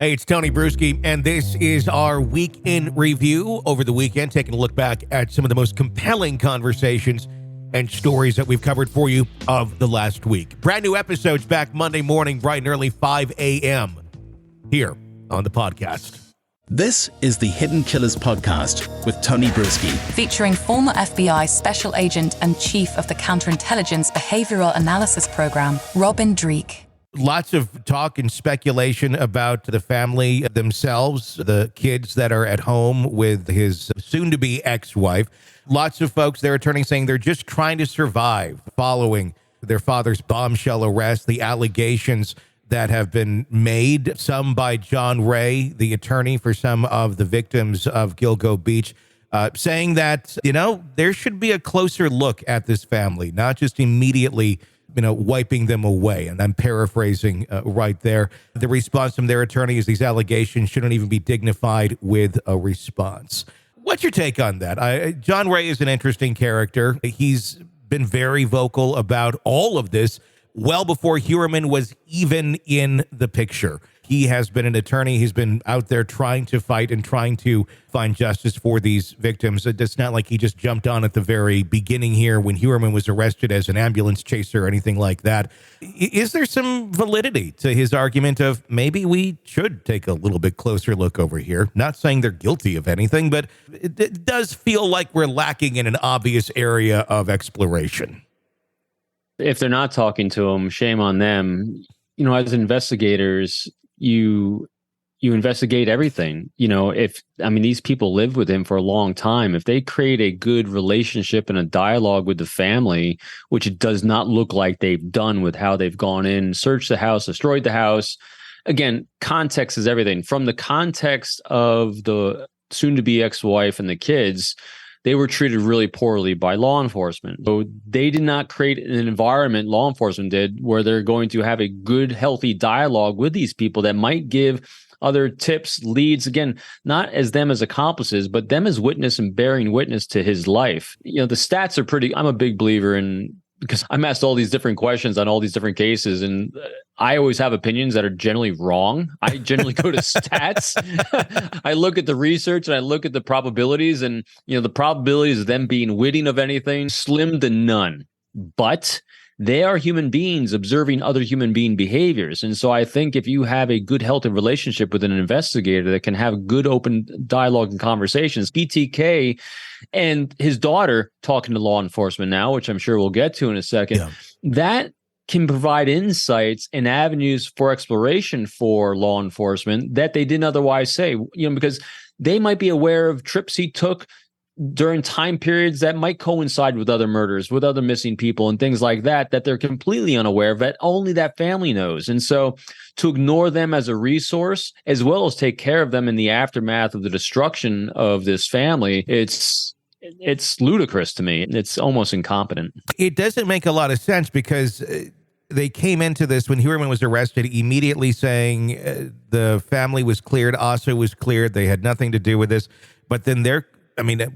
Hey, it's Tony Brueski, and this is our week in review over the weekend, taking a look back at some of the most compelling conversations and stories that we've covered for you of the last week. Brand new episodes back Monday morning, bright and early, 5 a.m. here on the podcast. This is the Hidden Killers podcast with Tony Brueski. Featuring former FBI Special Agent and Chief of the Counterintelligence Behavioral Analysis Program, Robin Dreeke. Lots of talk and speculation about the family themselves, the kids that are at home with his soon-to-be ex-wife. Lots of folks, their attorneys saying they're just trying to survive following their father's bombshell arrest, the allegations that have been made, some by John Ray, the attorney for some of the victims of Gilgo Beach, saying that, there should be a closer look at this family, not just immediately wiping them away. And I'm paraphrasing right there. The response from their attorney is these allegations shouldn't even be dignified with a response. What's your take on that? John Ray is an interesting character. He's been very vocal about all of this well before Heuermann was even in the picture. He has been an attorney. He's been out there trying to fight and trying to find justice for these victims. It's not like he just jumped on at the very beginning here when Heuermann was arrested as an ambulance chaser or anything like that. Is there some validity to his argument of maybe we should take a little bit closer look over here? Not saying they're guilty of anything, but it does feel like we're lacking in an obvious area of exploration. If they're not talking to him, shame on them. As investigators, you investigate everything. These people lived with him for a long time. If they create a good relationship and a dialogue with the family, which it does not look like they've done with how they've gone in, searched the house, destroyed the house. Again, context is everything. From the context of the soon-to-be ex-wife and the kids, they were treated really poorly by law enforcement. So they did not create an environment, law enforcement did, where they're going to have a good, healthy dialogue with these people that might give other tips, leads, again, not as them as accomplices, but them as witness and bearing witness to his life. The stats are pretty, I'm a big believer in, because I'm asked all these different questions on all these different cases, and I always have opinions that are generally wrong. I generally go to stats. I look at the research and I look at the probabilities, and the probabilities of them being witting of anything, slim to none. But they are human beings observing other human being behaviors. And so I think if you have a good, healthy relationship with an investigator that can have good, open dialogue and conversations, BTK and his daughter talking to law enforcement now, which I'm sure we'll get to in a second, that can provide insights and avenues for exploration for law enforcement that they didn't otherwise say, because they might be aware of trips he took during time periods that might coincide with other murders, with other missing people and things like that, that they're completely unaware of, that only that family knows. And so to ignore them as a resource, as well as take care of them in the aftermath of the destruction of this family, it's ludicrous to me. It's almost incompetent. It doesn't make a lot of sense because they came into this when Heuermann was arrested immediately saying the family was cleared, Asa was cleared, they had nothing to do with this. But then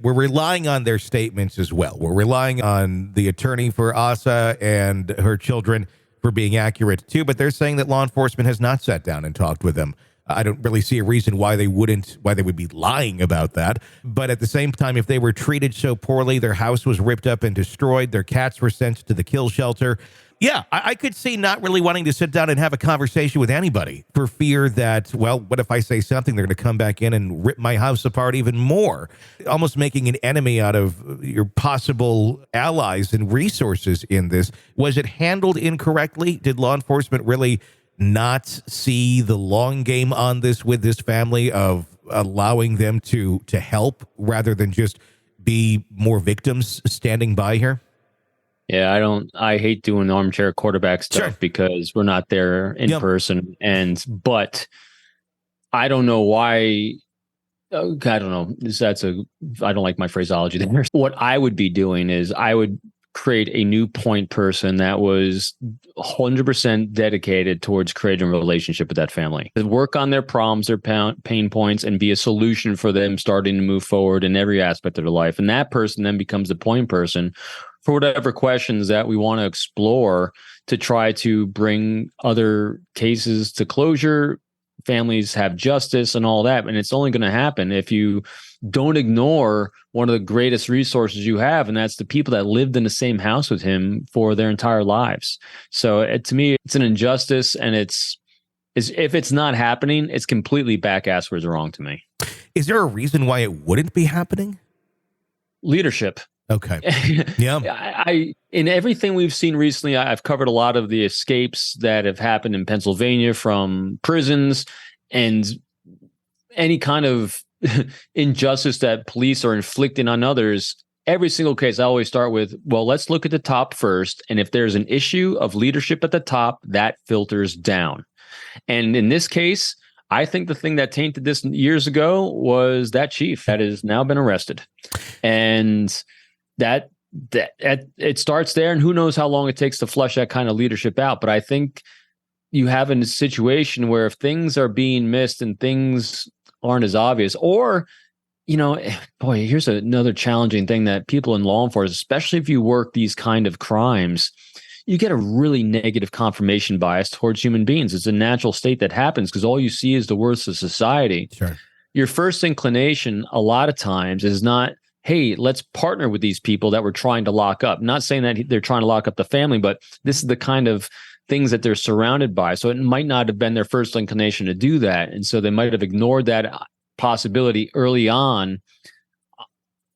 we're relying on their statements as well. We're relying on the attorney for Asa and her children for being accurate too, but they're saying that law enforcement has not sat down and talked with them. I don't really see a reason why they would be lying about that. But at the same time, if they were treated so poorly, their house was ripped up and destroyed, their cats were sent to the kill shelter. Yeah, I could see not really wanting to sit down and have a conversation with anybody for fear that, well, what if I say something, they're going to come back in and rip my house apart even more, almost making an enemy out of your possible allies and resources in this. Was it handled incorrectly? Did law enforcement really not see the long game on this with this family of allowing them to help rather than just be more victims standing by here? Yeah, I hate doing armchair quarterback stuff because we're not there in person. But I don't know why. I don't know. I don't like my phraseology there. What I would be doing is I would create a new point person that was 100% dedicated towards creating a relationship with that family. Work on their problems, their pain points, and be a solution for them starting to move forward in every aspect of their life. And that person then becomes the point person for whatever questions that we want to explore to try to bring other cases to closure, families have justice and all that. And it's only going to happen if you don't ignore one of the greatest resources you have, and that's the people that lived in the same house with him for their entire lives. So to me, it's an injustice, and if it's not happening, it's completely back-asswards wrong to me. Is there a reason why it wouldn't be happening? Leadership. Okay. Yeah. In everything we've seen recently, I've covered a lot of the escapes that have happened in Pennsylvania from prisons and any kind of injustice that police are inflicting on others. Every single case, I always start with, well, let's look at the top first. And if there's an issue of leadership at the top, that filters down. And in this case, I think the thing that tainted this years ago was that chief that has now been arrested. And that it starts there, and who knows how long it takes to flush that kind of leadership out. But I think you have a situation where if things are being missed and things aren't as obvious, or, boy, here's another challenging thing that people in law enforcement, especially if you work these kind of crimes, you get a really negative confirmation bias towards human beings. It's a natural state that happens because all you see is the worst of society. Sure. Your first inclination a lot of times is not, hey, let's partner with these people that we're trying to lock up. Not saying that they're trying to lock up the family, but this is the kind of things that they're surrounded by. So it might not have been their first inclination to do that. And so they might have ignored that possibility early on,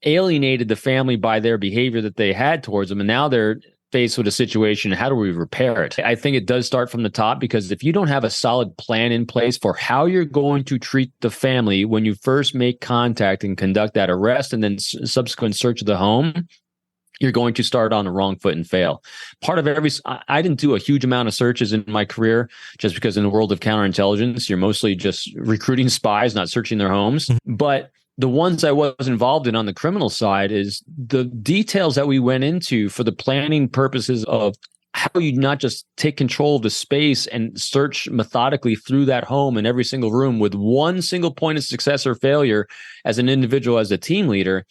alienated the family by their behavior that they had towards them. And now they're faced with a situation. How do we repair it? I think it does start from the top, because if you don't have a solid plan in place for how you're going to treat the family when you first make contact and conduct that arrest and then subsequent search of the home, you're going to start on the wrong foot and fail. Part of I didn't do a huge amount of searches in my career, just because in the world of counterintelligence, you're mostly just recruiting spies, not searching their homes. But the ones I was involved in on the criminal side is the details that we went into for the planning purposes of how you not just take control of the space and search methodically through that home in every single room with one single point of success or failure as an individual, as a team leader.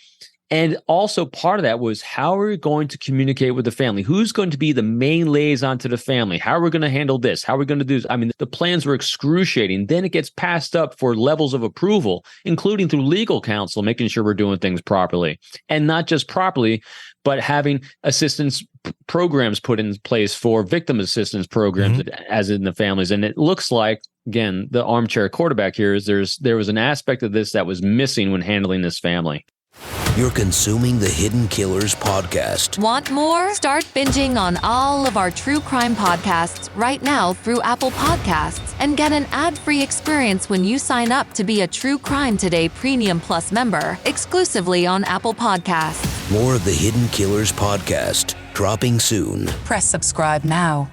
And also part of that was, how are we going to communicate with the family? Who's going to be the main liaison to the family? How are we going to handle this? How are we going to do this? I mean, the plans were excruciating. Then it gets passed up for levels of approval, including through legal counsel, making sure we're doing things properly. And not just properly, but having assistance programs put in place for victim assistance programs, as in the families. And it looks like, again, the armchair quarterback here is there was an aspect of this that was missing when handling this family. You're consuming the Hidden Killers podcast. Want more? Start binging on all of our true crime podcasts right now through Apple Podcasts, and get an ad-free experience when you sign up to be a True Crime Today Premium Plus member, exclusively on Apple Podcasts. More of the Hidden Killers podcast, dropping soon. Press subscribe now.